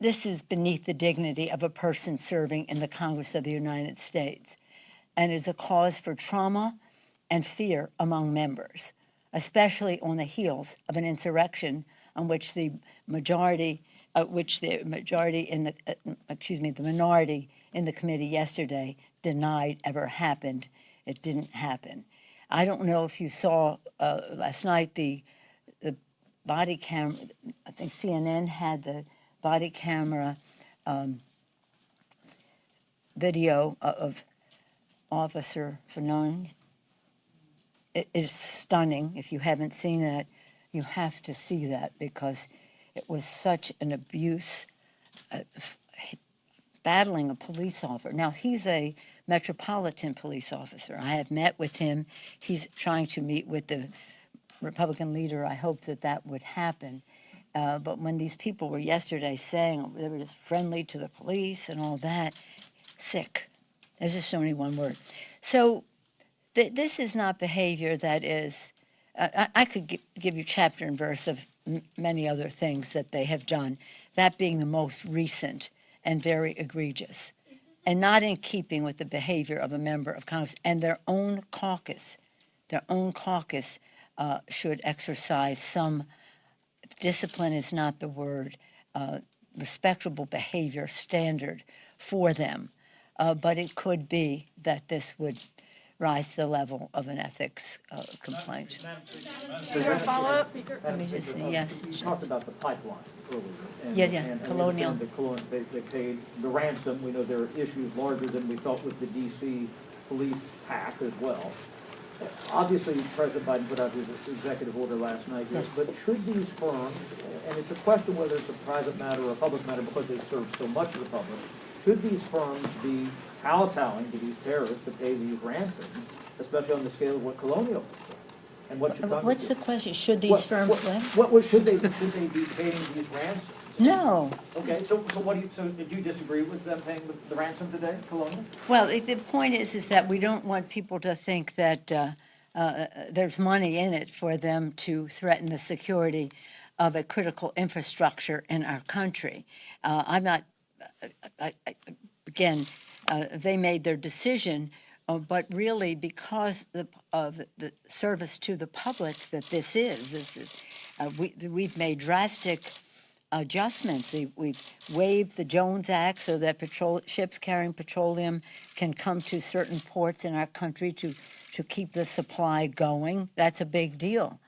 This is beneath the dignity of a person serving in the Congress of the United States and is a cause for trauma and fear among members, especially on the heels of an insurrection on which the minority in the committee yesterday denied ever happened. It didn't happen. I don't know if you saw last night the body camera. I think CNN had the body camera video of Officer Fanon. It is stunning. If you haven't seen that, you have to see that because it was such an abuse, battling a police officer. Now, he's a Metropolitan Police officer. I have met with him. He's trying to meet with the Republican leader. I hope that would happen. But when these people were yesterday saying they were just friendly to the police and all that, sick. There's just only one word. So this is not behavior that is, I could give you chapter and verse of many other things that they have done, that being the most recent and very egregious, and not in keeping with the behavior of a member of Congress and their own caucus. Their own caucus should exercise some, discipline is not the word, respectable behavior standard for them. But it could be that this would rise to the level of an ethics complaint. Follow-up? Let me just see, yes. You talked about the pipeline earlier. Yes, Colonial. They paid the ransom. We know there are issues larger than we thought with the D.C. police hack as well. Obviously, President Biden put out his executive order last night, yes. But should these firms, and it's a question whether it's a private matter or a public matter because they serve so much of the public, should these firms be kowtowing to these terrorists to pay these ransoms, especially on the scale of what Colonial is? And what should What's the question? Should these firms should they be paying these ransoms? No. Okay, so did you disagree with them paying the ransom today, Colonial? Well, the point is that we don't want people to think that there's money in it for them to threaten the security of a critical infrastructure in our country. They made their decision, but really because of the service to the public that this is we've made drastic adjustments. We've waived the Jones Act so that ships carrying petroleum can come to certain ports in our country to keep the supply going. That's a big deal.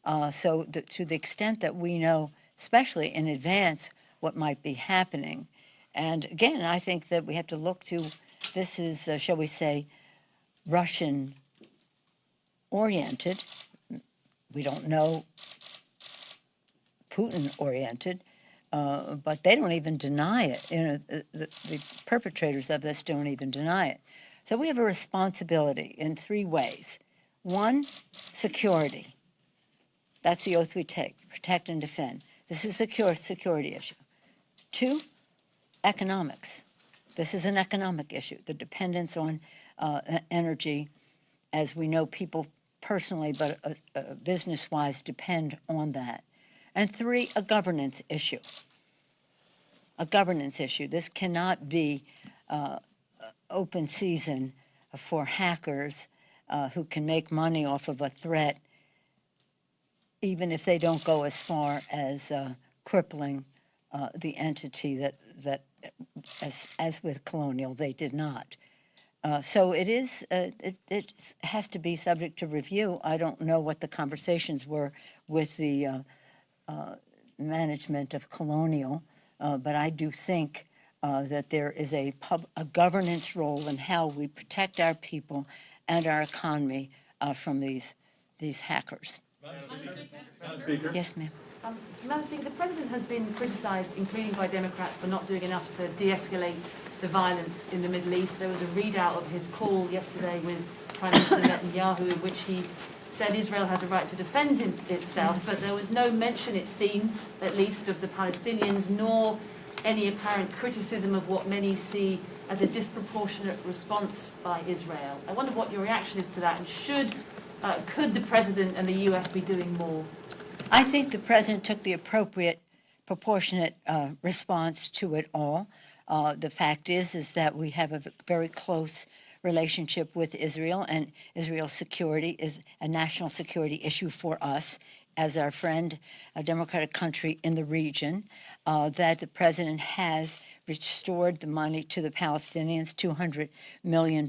To the extent that we know, especially in advance, what might be happening. And again, I think that we have to look to, this is, shall we say, Russian-oriented. We don't know Putin-oriented, but they don't even deny it. The perpetrators of this don't even deny it. So we have a responsibility in three ways. One, security. That's the oath we take, protect and defend. This is a security issue. Two, economics. This is an economic issue, the dependence on energy, as we know people personally, but business-wise depend on that. And three, a governance issue. A governance issue. This cannot be open season for hackers who can make money off of a threat, even if they don't go as far as crippling the entity that as with Colonial, they did not. So it is. It has to be subject to review. I don't know what the conversations were with the management of Colonial, but I do think that there is a governance role in how we protect our people and our economy from these hackers. Madam Speaker. Yes, ma'am. Madam Speaker, the President has been criticised, including by Democrats, for not doing enough to de-escalate the violence in the Middle East. There was a readout of his call yesterday with Prime Minister Netanyahu in which he said Israel has a right to defend itself, but there was no mention, it seems, at least, of the Palestinians, nor any apparent criticism of what many see as a disproportionate response by Israel. I wonder what your reaction is to that, and could the President and the US be doing more? I think the President took the appropriate proportionate response to it all. The fact is that we have a very close relationship with Israel, and Israel's security is a national security issue for us as our friend, a democratic country in the region, that the president has restored the money to the Palestinians, $200 million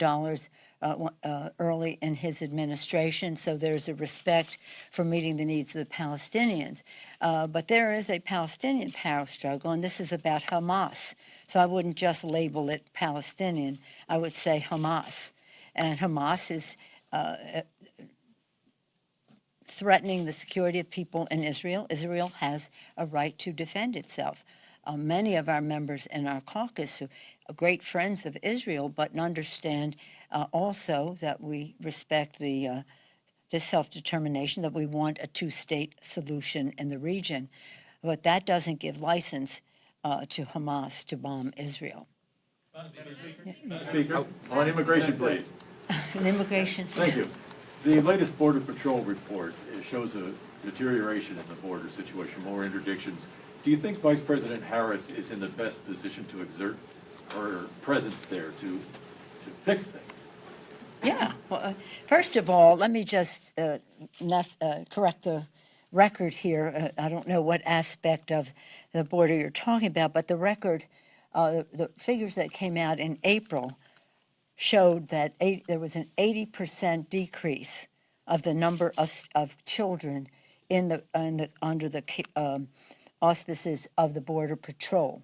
early in his administration. So there's a respect for meeting the needs of the Palestinians. But there is a Palestinian power struggle, and this is about Hamas. So I wouldn't just label it Palestinian. I would say Hamas. And Hamas is threatening the security of people in Israel. Israel has a right to defend itself. Many of our members in our caucus are great friends of Israel, but understand also that we respect the self-determination, that we want a two-state solution in the region. But that doesn't give license to Hamas to bomb Israel. Speaker, on immigration, please. And immigration. Thank you. The latest Border Patrol report shows a deterioration in the border situation, more interdictions. Do you think Vice President Harris is in the best position to exert her presence there to fix things? Yeah. Well, first of all, let me just correct the record here. I don't know what aspect of the border you're talking about, but the record, the figures that came out in April showed that there was an 80% decrease of the number of children under the auspices of the Border Patrol,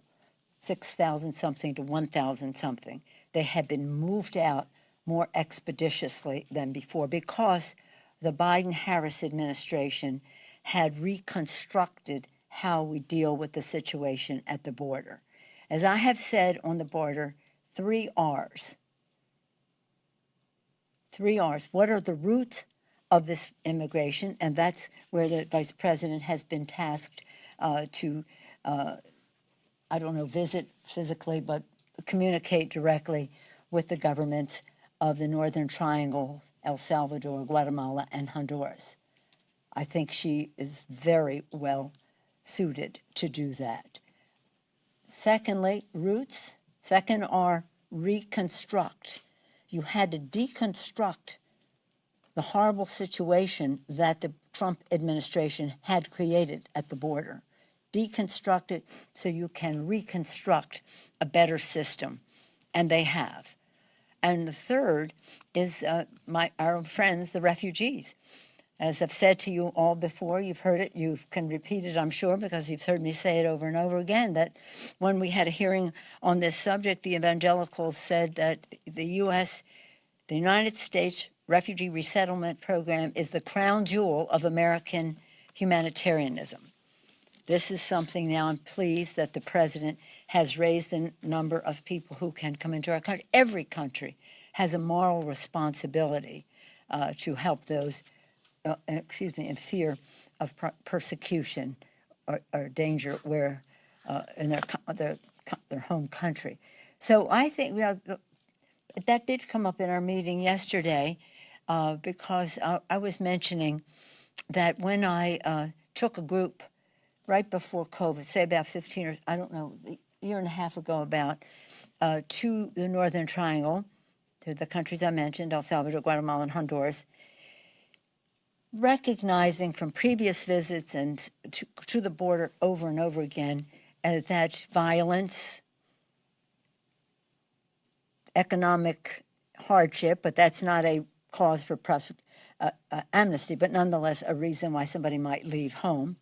6,000 something to 1,000 something. They had been moved out more expeditiously than before because the Biden-Harris administration had reconstructed how we deal with the situation at the border. As I have said on the border, 3 R's. 3 R's. What are the roots of this immigration? And that's where the vice president has been tasked to, I don't know, visit physically, but communicate directly with the governments of the Northern Triangle, El Salvador, Guatemala, and Honduras. I think she is very well suited to do that. Secondly, roots. Second are reconstruct. You had to deconstruct the horrible situation that the Trump administration had created at the border. Deconstruct it so you can reconstruct a better system, and they have. And the third is our friends, the refugees. As I've said to you all before, you've heard it, you can repeat it, I'm sure, because you've heard me say it over and over again, that when we had a hearing on this subject, the evangelicals said that the United States Refugee Resettlement Program is the crown jewel of American humanitarianism. This is something now I'm pleased that the president has raised the number of people who can come into our country. Every country has a moral responsibility to help those in fear of persecution or danger where in their home country. So I think that did come up in our meeting yesterday because I was mentioning that when I took a group right before COVID, say about 15 or I don't know, a year and a half ago about, to the Northern Triangle, to the countries I mentioned, El Salvador, Guatemala, and Honduras, recognizing from previous visits and to the border over and over again that violence, economic hardship, but that's not a cause for amnesty, but nonetheless a reason why somebody might leave home.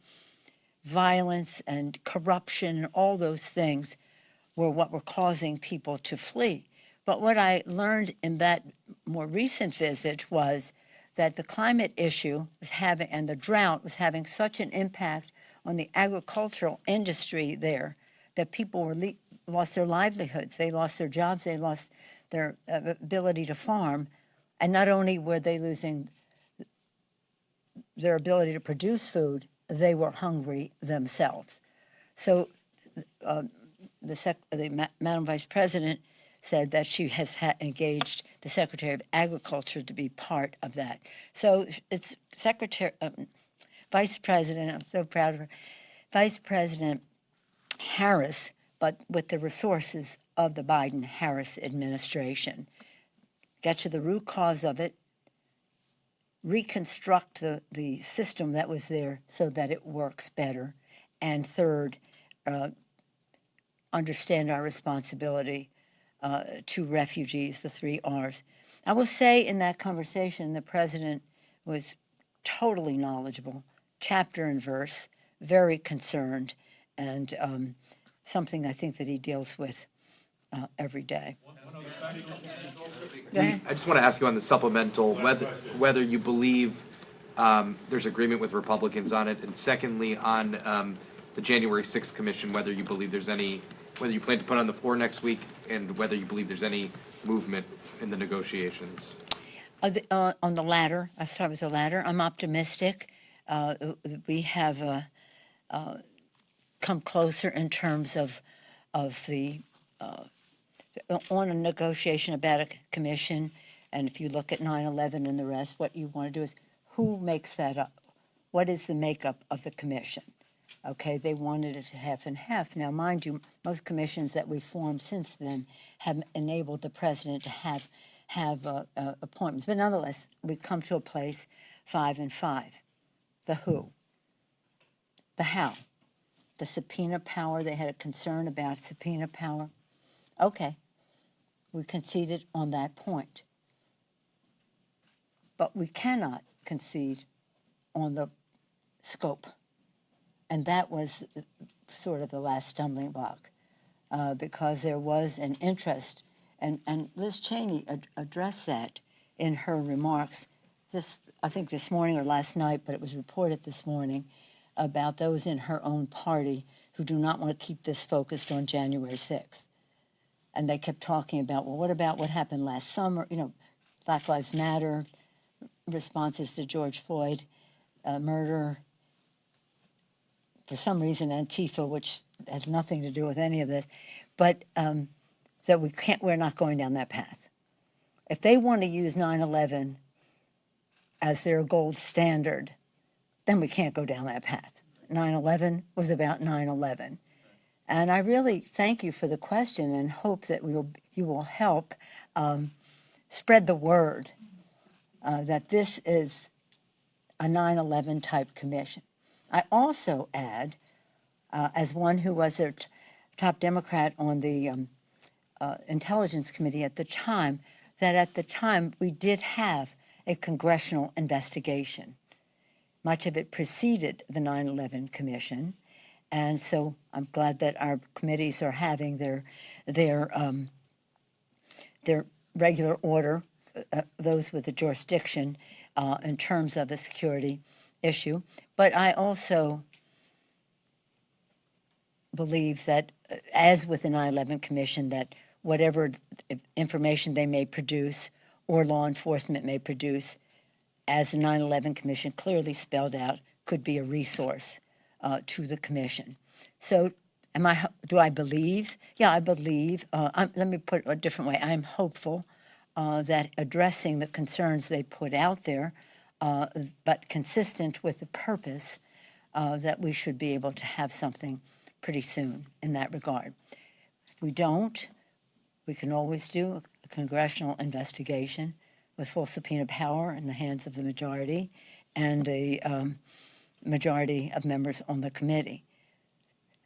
Violence and corruption and all those things were what were causing people to flee. But what I learned in that more recent visit was that the climate issue was having, and the drought was having such an impact on the agricultural industry there that people lost their livelihoods, they lost their jobs, they lost their ability to farm. And not only were they losing their ability to produce food, they were hungry themselves. So Madam Vice President said that she has engaged the Secretary of Agriculture to be part of that. So it's Vice President, I'm so proud of her, Vice President Harris, but with the resources of the Biden-Harris administration. Get to the root cause of it, reconstruct the system that was there so that it works better, and third, understand our responsibility to refugees, the 3 R's. I will say in that conversation, the president was totally knowledgeable, chapter and verse, very concerned, and something I think that he deals with every day. Go ahead. I just want to ask you on the supplemental, whether you believe there's agreement with Republicans on it, and secondly, on the January 6th commission, whether you believe there's any, whether you plan to put it on the floor next week, and whether you believe there's any movement in the negotiations. On the latter, I start with the latter. I'm optimistic. We have come closer in terms of the on a negotiation about a commission. And if you look at 9/11 and the rest, what you want to do is who makes that up? What is the makeup of the commission? Okay, they wanted it half and half. Now, mind you, most commissions that we formed since then have enabled the president to have appointments. But nonetheless, we've come to a place 5 and 5. The who, the how, the subpoena power. They had a concern about subpoena power. Okay, we conceded on that point. But we cannot concede on the scope. And that was sort of the last stumbling block, because there was an interest, and Liz Cheney addressed that in her remarks, I think this morning or last night, but it was reported this morning, about those in her own party who do not want to keep this focused on January 6th. And they kept talking about, well, what about what happened last summer? You know, Black Lives Matter, responses to George Floyd murder. For some reason, Antifa, which has nothing to do with any of this, but so we're not going down that path. If they want to use 9/11 as their gold standard, then we can't go down that path. 9/11 was about 9/11. And I really thank you for the question and hope that you will help spread the word that this is a 9/11 type commission. I also add, as one who was a top Democrat on the Intelligence Committee at the time, that at the time we did have a congressional investigation. Much of it preceded the 9/11 Commission, and so I'm glad that our committees are having their regular order, those with the jurisdiction in terms of the security issue. But I also believe that, as with the 9/11 Commission, that whatever information they may produce or law enforcement may produce, as the 9/11 Commission clearly spelled out, could be a resource to the commission. So do I believe? Yeah, I believe. Let me put it a different way. I'm hopeful that addressing the concerns they put out there, but consistent with the purpose, that we should be able to have something pretty soon in that regard. If we don't, we can always do a congressional investigation with full subpoena power in the hands of the majority and a majority of members on the committee.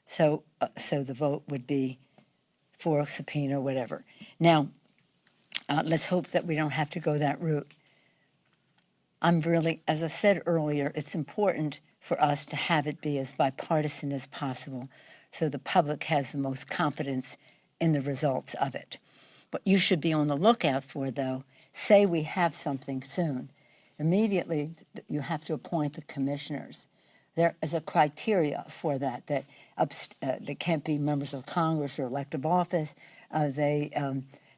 So the vote would be for subpoena, whatever. Now, let's hope that we don't have to go that route. I'm really, as I said earlier, it's important for us to have it be as bipartisan as possible so the public has the most confidence in the results of it. What you should be on the lookout for, though, say we have something soon. Immediately, you have to appoint the commissioners. There is a criteria for that they can't be members of Congress or elective office. They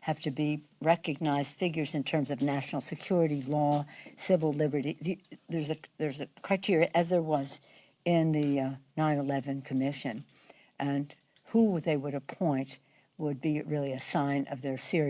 have to be recognized figures in terms of national security, law, civil liberty. There's a criteria, as there was in the 9/11 Commission, and who they would appoint would be really a sign of their seriousness.